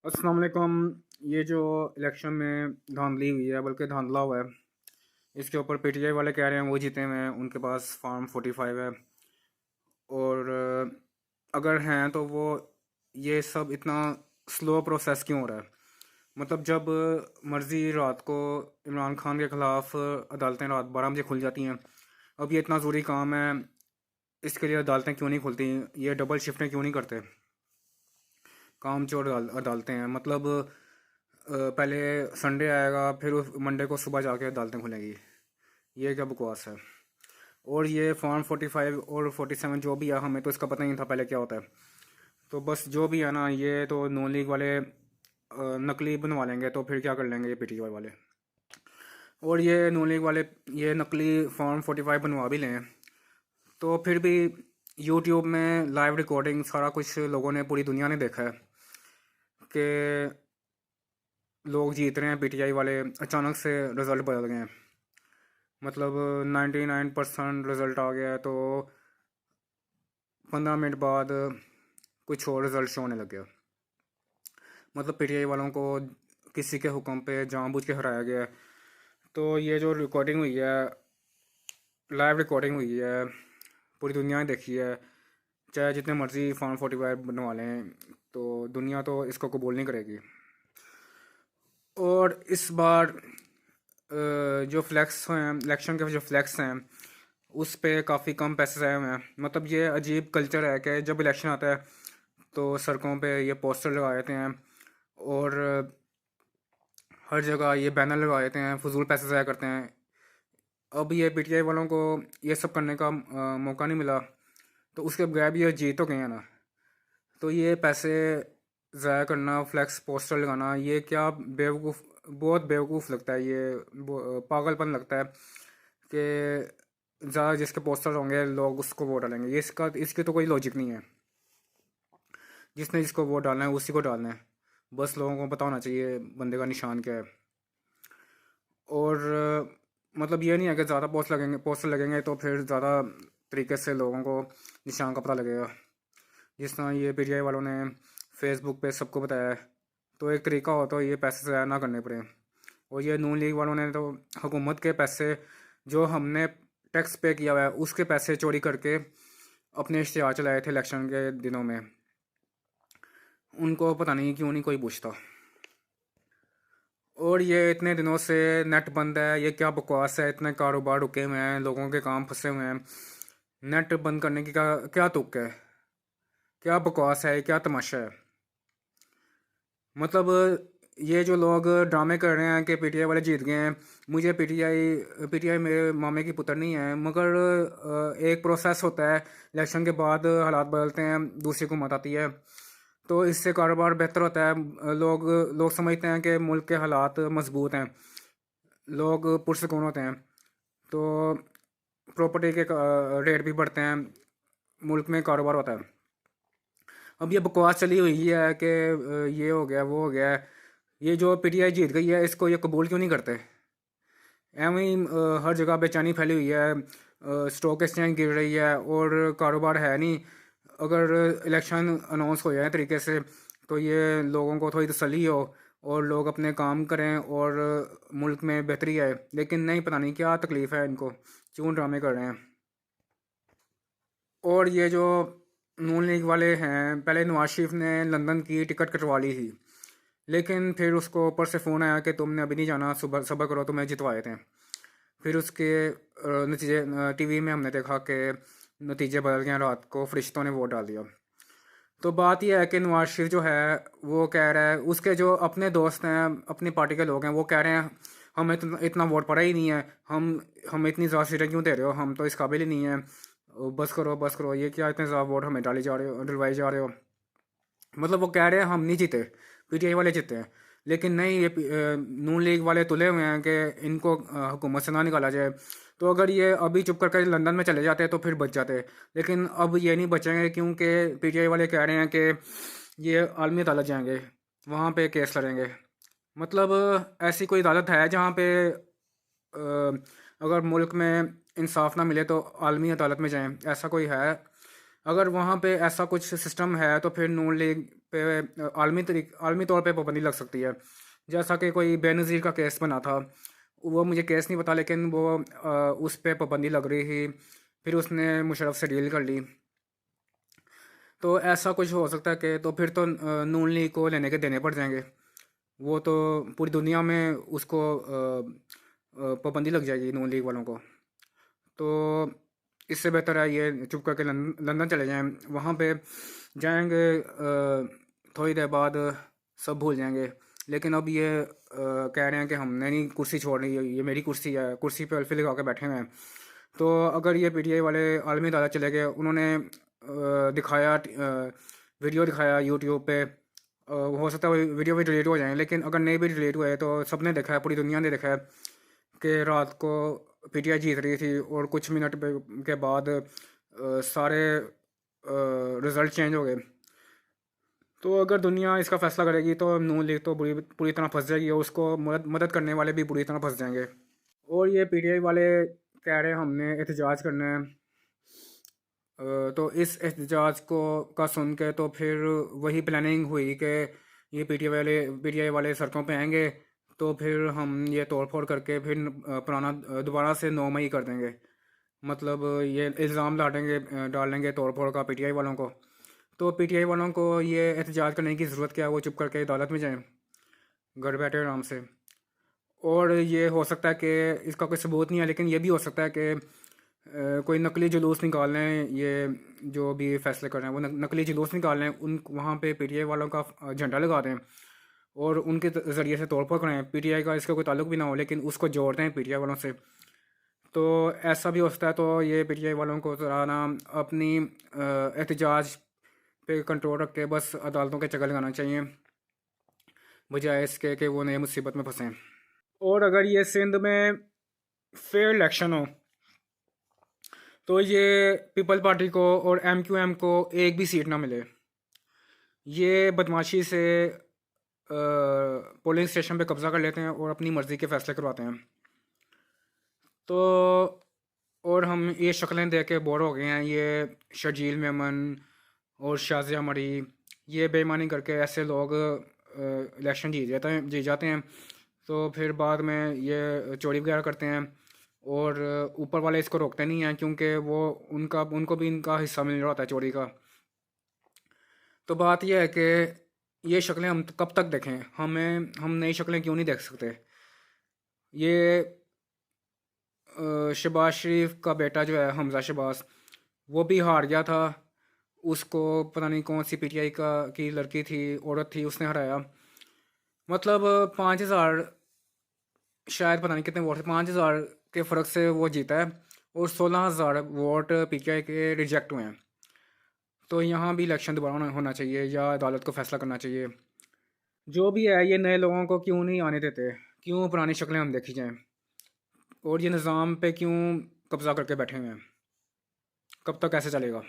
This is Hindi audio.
अस्सलाम वालेकुम। ये जो इलेक्शन में धांधली हुई है, बल्कि धांधला हुआ है, इसके ऊपर पीटीआई वाले कह रहे हैं वो जीते हुए हैं, उनके पास फार्म 45 है। और अगर हैं तो वो ये सब इतना स्लो प्रोसेस क्यों हो रहा है? मतलब जब मर्ज़ी रात को इमरान खान के ख़िलाफ़ अदालतें रात 12 बजे खुल जाती हैं। अब ये इतना ज़रूरी काम है, इसके लिए अदालतें क्यों नहीं खुलती? ये डबल शिफ्टें क्यों नहीं करते? काम चोर अदालतें हैं। मतलब पहले संडे आएगा, फिर उस मंडे को सुबह जाके अदालतें खुलेंगी। ये क्या बकवास है? और ये फॉर्म 45 और 47 जो भी है, हमें तो इसका पता नहीं था पहले क्या होता है। तो बस जो भी है ना, ये तो नॉन लीग वाले नकली बनवा लेंगे, तो फिर क्या कर लेंगे ये पीटीआई वाले। और ये नॉन लीग वाले ये नकली फॉर्म 45 बनवा भी लें तो फिर भी यूट्यूब में लाइव रिकॉर्डिंग सारा कुछ लोगों ने, पूरी दुनिया ने देखा है कि लोग जीत रहे हैं। पीटीआई वाले अचानक से रिज़ल्ट बदल गए हैं। मतलब 99% रिज़ल्ट आ गया है, तो 15 मिनट बाद कुछ और रिज़ल्ट शो होने लग गया। मतलब पीटीआई वालों को किसी के हुक्म पे जानबूझ के हराया गया है। तो ये जो रिकॉर्डिंग हुई है, लाइव रिकॉर्डिंग हुई है, पूरी दुनिया ने देखी है। चाहे जितने मर्ज़ी फॉर्म 45 बनवा लें, तो दुनिया तो इसको कबूल नहीं करेगी। और इस बार जो फ्लैक्स हैं, इलेक्शन के जो फ्लैक्स हैं, उस पे काफ़ी कम पैसे आए हुए हैं। मतलब ये अजीब कल्चर है कि जब इलेक्शन आता है तो सड़कों पे ये पोस्टर लगा देते हैं, और हर जगह ये बैनर लगा देते हैं, फजूल पैसे ज़ाया करते हैं। अब ये पीटीआई वालों को ये सब करने का मौका नहीं मिला, तो उसके बगैर भी ये जीत तो गए हैं ना। तो ये पैसे ज़ाया करना, फ्लैक्स पोस्टर लगाना, ये क्या बेवकूफ़, बहुत बेवकूफ़ लगता है ये। पागलपन लगता है कि ज़्यादा जिसके पोस्टर होंगे लोग उसको वोट डालेंगे। ये इसकी तो कोई लॉजिक नहीं है। जिसने जिसको वोट डालना है उसी को डालना है। बस लोगों को पता होना चाहिए बंदे का निशान क्या है। और मतलब ये नहीं है कि ज़्यादा पोस्टर लगेंगे तो फिर ज़्यादा तरीके से लोगों को निशान का पता लगेगा। जिस तरह ये पीटीआई वालों ने फेसबुक पे सबको बताया है, तो एक तरीका हो तो ये पैसे ज़ाया ना करने पड़े। और ये नून लीग वालों ने तो हुकूमत के पैसे, जो हमने टैक्स पे किया हुआ है, उसके पैसे चोरी करके अपने इश्तिहार चलाए थे इलेक्शन के दिनों में। उनको पता नहीं क्यों नहीं कोई पूछता। और ये इतने दिनों से नेट बंद है, ये क्या बकवास है? इतने कारोबार रुके हुए हैं, लोगों के काम फंसे हुए हैं। नेट बंद करने की क्या क्या तुक है? क्या बकवास है? क्या तमाशा है? मतलब ये जो लोग ड्रामे कर रहे हैं कि पीटीआई वाले जीत गए हैं। मुझे पीटीआई पीटीआई मेरे मामे की पुत्र नहीं है, मगर एक प्रोसेस होता है। इलेक्शन के बाद हालात बदलते हैं, दूसरी हुकूमत आती है, तो इससे कारोबार बेहतर होता है। लोग लोग समझते हैं कि मुल्क के हालात मजबूत हैं, लोग पुरसकून होते हैं, तो प्रॉपर्टी के रेट भी बढ़ते हैं, मुल्क में कारोबार होता है। अब ये बकवास चली हुई है कि ये हो गया वो हो गया। ये जो पीटीआई जीत गई है, इसको ये कबूल क्यों नहीं करते? एवं ही हर जगह बेचैनी फैली हुई है, स्टॉक एक्सचेंज गिर रही है और कारोबार है नहीं। अगर इलेक्शन अनाउंस हो जाए तरीके से, तो ये लोगों को थोड़ी तसल्ली हो और लोग अपने काम करें और मुल्क में बेहतरी आए। लेकिन नहीं, पता नहीं क्या तकलीफ़ है इनको, क्यों ड्रामे कर रहे हैं। और ये जो नून लीग वाले हैं, पहले नवाज शरीफ ने लंदन की टिकट कटवा ली थी, लेकिन फिर उसको ऊपर से फ़ोन आया कि तुमने अभी नहीं जाना, सुबह सब्र करो, तुम्हें जितवाए थे। फिर उसके नतीजे टीवी में हमने देखा कि नतीजे बदल गए, रात को फरिश्तों ने वोट डाल दिया। तो बात यह है कि नवाज शरीफ जो है वो कह रहा है, उसके जो अपने दोस्त हैं, अपनी पार्टी के लोग हैं, वो कह रहे हैं हमें इतना वोट पड़ा ही नहीं है, हम इतनी ज़्यादा सीटें क्यों दे रहे हो, हम तो इस काबिल ही नहीं है, बस करो बस करो, ये क्या इतने ज़्यादा वोट हमें डाली जा रहे हो, डलवाई जा रहे हो। मतलब वो कह रहे हैं हम नहीं जीते, पीटीआई वाले जीते हैं। लेकिन नहीं, ये नून लीग वाले तुले हुए हैं कि इनको हुकूमत से ना निकाला जाए। तो अगर ये अभी चुप करके लंदन में चले जाते तो फिर बच जाते, लेकिन अब ये नहीं बचेंगे, क्योंकि पीटीआई वाले कह रहे हैं कि ये आलमी अदालत जाएंगे, वहाँ पे केस लड़ेंगे। मतलब ऐसी कोई अदालत है जहाँ पे अगर मुल्क में इंसाफ ना मिले तो आलमी अदालत में जाएं? ऐसा कोई है? अगर वहाँ पे ऐसा कुछ सिस्टम है तो फिर नून लीग पे आलमी तौर पे पाबंदी लग सकती है। जैसा कि कोई बेनज़ीर का केस बना था, वो मुझे केस नहीं पता, लेकिन वो उस पे पाबंदी लग रही थी, फिर उसने मुशर्रफ से डील कर ली। तो ऐसा कुछ हो सकता है कि तो फिर तो नून लीग को लेने के देने पड़ जाएंगे। वो तो पूरी दुनिया में उसको पाबंदी लग जाएगी नून लीग वालों को। तो इससे बेहतर है ये चुप करके लंदन चले जाएं, वहाँ पे जाएंगे, थोड़ी देर बाद सब भूल जाएंगे। लेकिन अब ये कह रहे हैं कि हमने नहीं कुर्सी छोड़नी, ये मेरी कुर्सी है, कुर्सी पे अल्फी लगा के बैठे हुए हैं। तो अगर ये पीटीआई वाले आलमी अदालत चले गए, उन्होंने दिखाया, वीडियो दिखाया यूट्यूब पे, हो सकता है वीडियो भी डिलीट हो जाए, लेकिन अगर नहीं भी डिलीट हुए तो सबने देखा है, पूरी दुनिया ने देखा है कि रात को पीटीआई जीत रही थी और कुछ मिनट के बाद सारे रिज़ल्ट चेंज हो गए। तो अगर दुनिया इसका फैसला करेगी तो नून लीग तो पूरी तरह फंस जाएगी और उसको मदद करने वाले भी पूरी तरह फंस जाएंगे। और ये पीटीआई वाले कह रहे हैं हमने एहतजाज करना है, तो इस एहतजाज को का सुन के तो फिर वही प्लानिंग हुई कि ये पीटीआई वाले सड़कों पे आएंगे, तो फिर हम ये तोड़ फोड़ करके फिर पुराना दोबारा से 9 मई कर देंगे। मतलब ये इल्ज़ाम डाल देंगे तोड़ फोड़ का पीटीआई वालों को। तो पीटीआई वालों को ये एहतजाज करने की ज़रूरत क्या है, वो चुप करके अदालत में जाएं, घर बैठे आराम से। और ये हो सकता है कि इसका कोई सबूत नहीं है, लेकिन ये भी हो सकता है कि कोई नकली जुलूस निकाल लें, ये जो भी फैसले कर रहे हैं वो नकली जुलूस निकाल लें, उन वहाँ पे पीटीआई वालों का झंडा लगा दें और उनके ज़रिए से तोड़ फोड़ करें। पीटीआई का इसका कोई ताल्लुक भी ना हो, लेकिन उसको जोड़ दें पीटीआई वालों से। तो ऐसा भी हो सकता है। तो ये पीटीआई वालों को ज़रा ना अपनी एहतजाज पे कंट्रोल रख के बस अदालतों के चक्कर लगाना चाहिए, बजाय इसके कि वो नए मुसीबत में फंसें। और अगर ये सिंध में फेयर इलेक्शन हो तो ये पीपल पार्टी को और एमक्यूएम को एक भी सीट ना मिले, ये बदमाशी से पोलिंग स्टेशन पे कब्ज़ा कर लेते हैं और अपनी मर्ज़ी के फ़ैसले करवाते हैं। तो और हम ये शक्लें देख के बोर हो गए हैं, ये शर्जील मेमन और शाज़िया मरी, ये बेईमानी करके ऐसे लोग इलेक्शन जीत जाते हैं, तो फिर बाद में ये चोरी वगैरह करते हैं और ऊपर वाले इसको रोकते नहीं हैं, क्योंकि वो उनको भी इनका हिस्सा मिल रहा होता है चोरी का। तो बात यह है कि ये शक्लें हम कब तक देखें, हम नई शक्लें क्यों नहीं देख सकते। ये शहबाज शरीफ का बेटा जो है हमज़ा शहबाज, वो भी हार गया था, उसको पता नहीं कौन सी पीटीआई की लड़की थी, औरत थी, उसने हराया। मतलब 5,000, शायद पता नहीं कितने वोट थे, 5,000 के फ़र्क से वो जीता है और 16,000 वोट पीटीआई के रिजेक्ट हुए हैं। तो यहाँ भी इलेक्शन दोबारा होना चाहिए या अदालत को फैसला करना चाहिए। जो भी है, ये नए लोगों को क्यों नहीं आने देते, क्यों पुरानी शक्लें हम देखी जाएं, और ये निज़ाम पे क्यों कब्ज़ा करके बैठे हुए हैं, कब तक ऐसे चलेगा।